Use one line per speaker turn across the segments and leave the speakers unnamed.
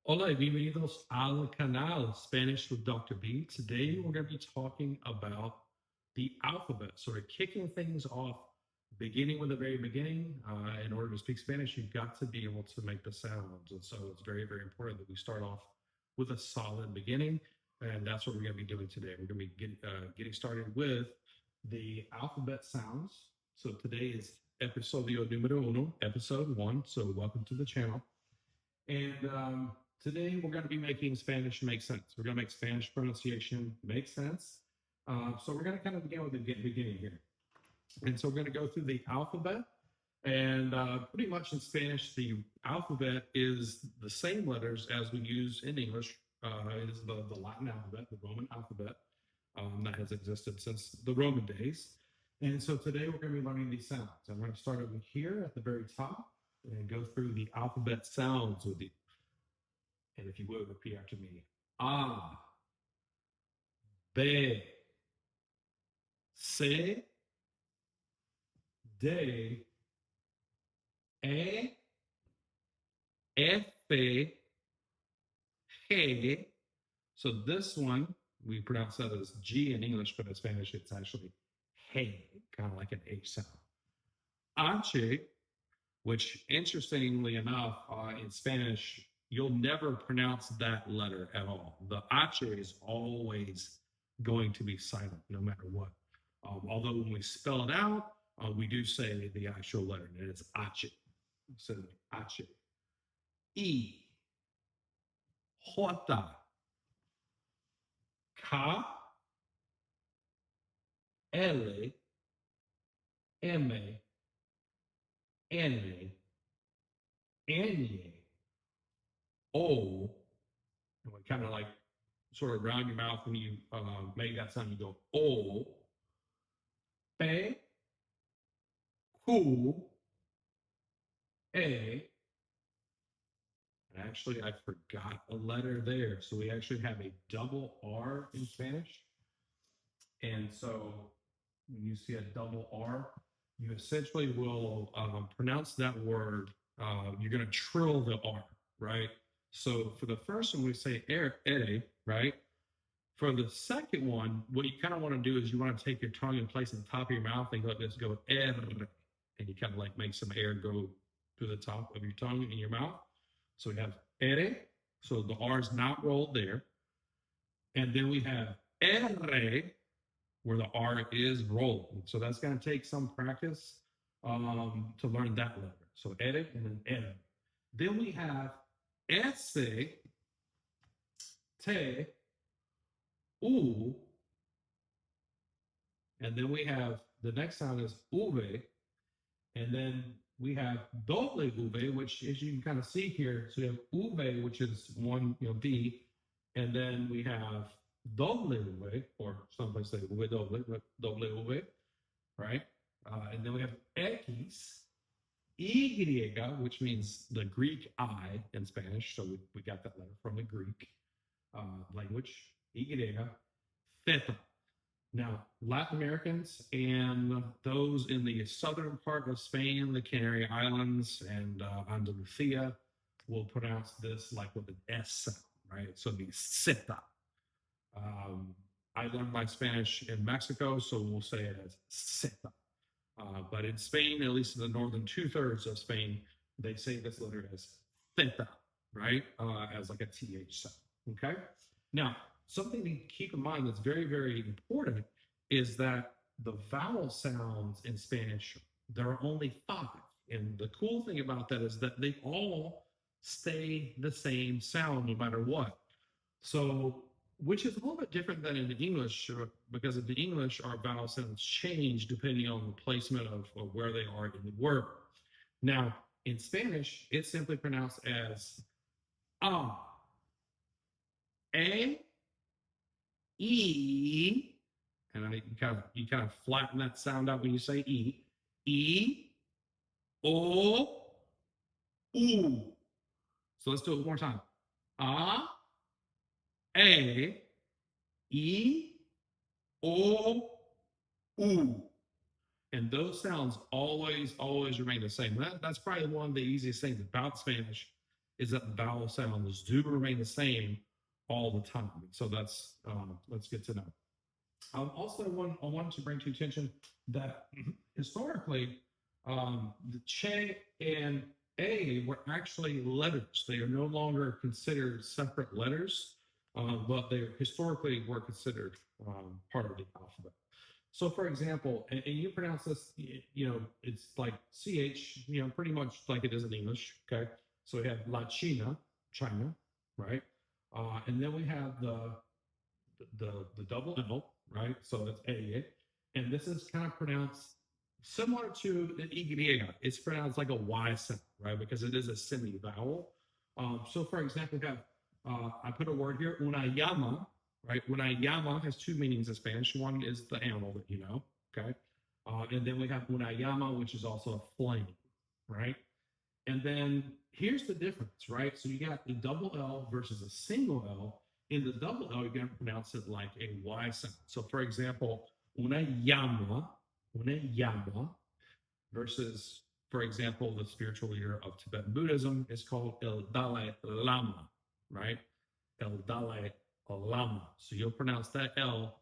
Hola y bienvenidos al canal Spanish with Dr. B. Today we're going to be talking about the alphabet, sort of kicking things off, beginning with the very beginning. In order to speak Spanish, you've got to be able to make the sounds. And so it's very, very important that we start off with a solid beginning. And that's what we're going to be doing today. We're going to be getting started with the alphabet sounds. So today is episodio número uno, episode one. So welcome to the channel. And today we're going to be making Spanish make sense. We're going to make Spanish pronunciation make sense. So we're going to kind of begin with the beginning here. And so we're going to go through the alphabet. And pretty much in Spanish, the alphabet is the same letters as we use in English. It is the Latin alphabet, the Roman alphabet that has existed since the Roman days. And so today we're going to be learning these sounds. I'm going to start over here at the very top and go through the alphabet sounds with you. And if you would, repeat after me. A, B, C, D, E, F, G. So this one, we pronounce that as G in English, but in Spanish, it's actually G, kind of like an H sound. H, which interestingly enough, in Spanish, you'll never pronounce that letter at all. The H is always going to be silent, no matter what. Although when we spell it out, we do say the actual letter, and it's H. So H. E, J, K, L, M, N, N, O, and we kind of like sort of round your mouth when you make that sound. You go O, P, Q, A. And actually, I forgot a letter there. So we actually have a double R in Spanish. And so when you see a double R, you essentially will pronounce that word. You're going to trill the R, right? So for the first one, we say ere, right? For the second one, what you kind of want to do is you want to take your tongue and place it at the top of your mouth and let this go ere, and you kind of like make some air go through the top of your tongue and your mouth. So we have ere, so the R is not rolled there. And then we have ere, where the R is rolled. So that's going to take some practice to learn that letter. So ere and then ere. Then we have S, T, U, and then we have the next sound is V, and then we have doble V, which as you can kind of see here, so we have V, which is one, V, and then we have doble V, or someplace say V doble, but doble V, right? And then we have X, Y, which means the Greek I in Spanish. So we got that letter from the Greek language, Y, theta. Now, Latin Americans and those in the southern part of Spain, the Canary Islands, and Andalusia will pronounce this like with an S sound, right? So the zeta. I learned my Spanish in Mexico, so we'll say it as zeta. But in Spain, at least in the northern 2/3 of Spain, they say this letter as theta, right? As like a TH sound, okay? Now, something to keep in mind that's very, very important is that the vowel sounds in Spanish, there are only 5. And the cool thing about that is that they all stay the same sound no matter what. So, which is a little bit different than in English, because in the English, our vowel sounds change depending on the placement of where they are in the word. Now, in Spanish, it's simply pronounced as a, E, and you kind of flatten that sound out when you say E, O, U. So let's do it one more time. A, E, O, U. And those sounds always remain the same. That's probably one of the easiest things about Spanish is that the vowel sounds do remain the same all the time. So that's good to know. Also, I wanted to bring to your attention that historically, the che and a were actually letters. They are no longer considered separate letters, but they historically were considered part of the alphabet. So, for example, and you pronounce this, it's like ch, pretty much like it is in English. Okay, so we have la China, China, right? And then we have the double L, right? So that's A. And this is kind of pronounced similar to an Y. It's pronounced like a Y sound, right? Because it is a semi-vowel. So for example, we have, I put a word here, una llama, right? Una llama has two meanings in Spanish. One is the animal that you know, okay? And then we have una llama, which is also a flame, right? And then here's the difference, right? So you got the double L versus a single L. In the double L, you're going to pronounce it like a Y sound. So, for example, una llama versus, for example, the spiritual leader of Tibetan Buddhism is called El Dalai Lama, right? El Dalai Lama. So you'll pronounce that L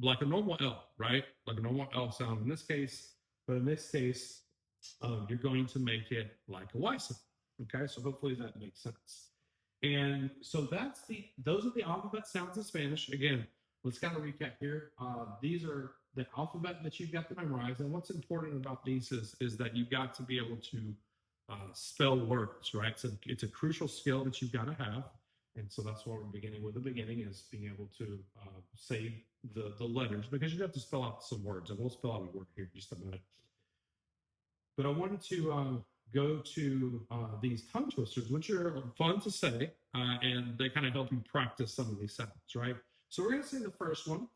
like a normal L, right? Like a normal L sound in this case. But in this case, you're going to make it like a Y sound. Okay, so hopefully that makes sense. And so those are the alphabet sounds in Spanish. Again, let's kind of recap here. These are the alphabet that you've got to memorize. And what's important about these is that you've got to be able to spell words, right? So it's a crucial skill that you've got to have. And so that's why we're beginning with the beginning, is being able to say the letters, because you have to spell out some words. And we'll spell out a word here in just a minute. But I wanted to go to these tongue twisters, which are fun to say, and they kind of help you practice some of these sounds, right? So we're going to say the first one,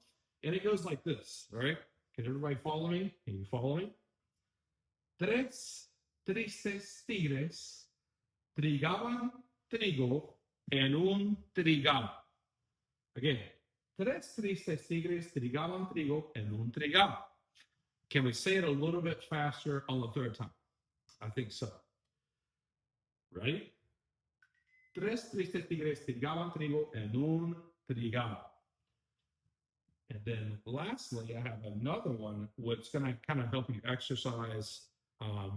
and it goes like this, right? Can everybody follow me? Can you follow me? Tres tristes tigres trigaban trigo en un trigal. Again, tres tristes tigres trigaban trigo en un trigal. Can we say it a little bit faster on the third time? I think so. Ready? Tres tristes tigres trigaban trigo en un trigal. And then lastly, I have another one which is going to kind of help you exercise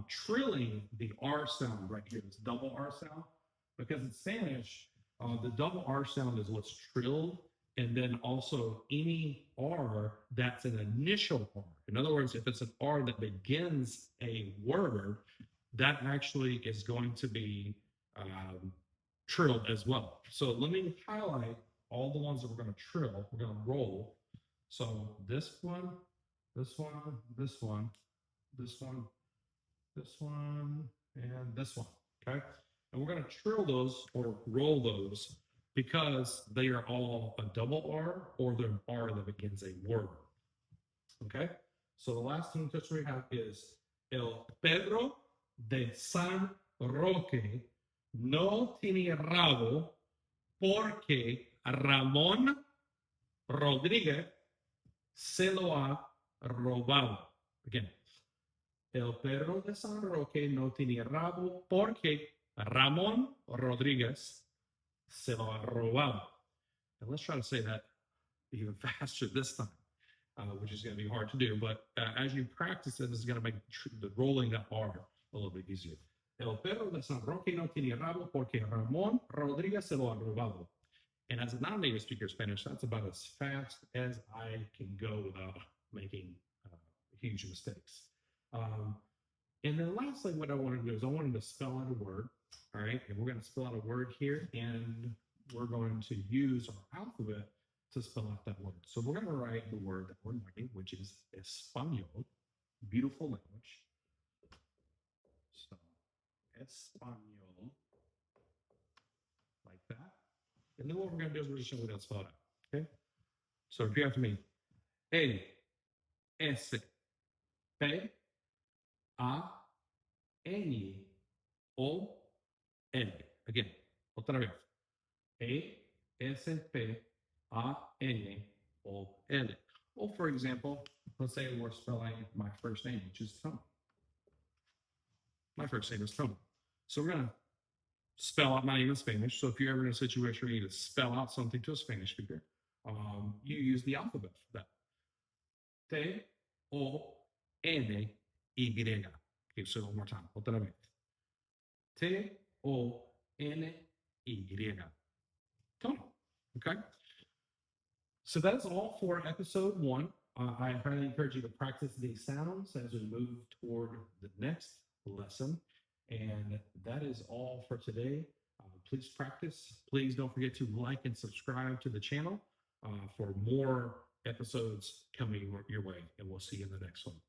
trilling the R sound right here, this double R sound. Because in Spanish, the double R sound is what's trilled, and then also any R that's an initial R. In other words, if it's an R that begins a word, that actually is going to be trilled as well. So let me highlight all the ones that we're going to trill. We're going to roll. So this one, this one, this one, this one, this one, and this one, okay? And we're going to trill those or roll those because they are all a double R or they're an R that begins a word, okay? So the last tongue twister we have is El Pedro de San Roque no tiene rabo porque Ramón Rodríguez se lo ha robado. Again, El Pedro de San Roque no tiene rabo porque Ramón Rodríguez se lo ha robado. And let's try to say that even faster this time, which is going to be hard to do. But as you practice it, this is going to make the rolling that R a little bit easier. El Pedro de San Roque no tiene rabo porque Ramón Rodríguez se lo ha robado. And as a non-native speaker of Spanish, that's about as fast as I can go without making huge mistakes. And then lastly, what I wanted to do is I wanted to spell out a word, all right? And we're going to spell out a word here, and we're going to use our alphabet to spell out that word. So we're going to write the word that we're learning, which is Español, beautiful language. So Español, like that. And then what we're going to do is we're just going to spell it out, okay? So repeat after me. A, S, P, A, N, O, N. Again, otra vez. A, S, P, A, N, O, N. Or for example, let's say we're spelling my first name, which is Tony. My first name is Tony. So we're going to spell out my name in Spanish. So if you're ever in a situation where you need to spell out something to a Spanish speaker, you use the alphabet for that. T-O-N-Y. Okay, so one more time. Otra vez. T-O-N-Y. Tony. Okay. So that's all for episode one. I highly encourage you to practice these sounds as we move toward the next lesson. And that is all for today. Please practice. Please don't forget to like and subscribe to the channel for more episodes coming your way. And we'll see you in the next one.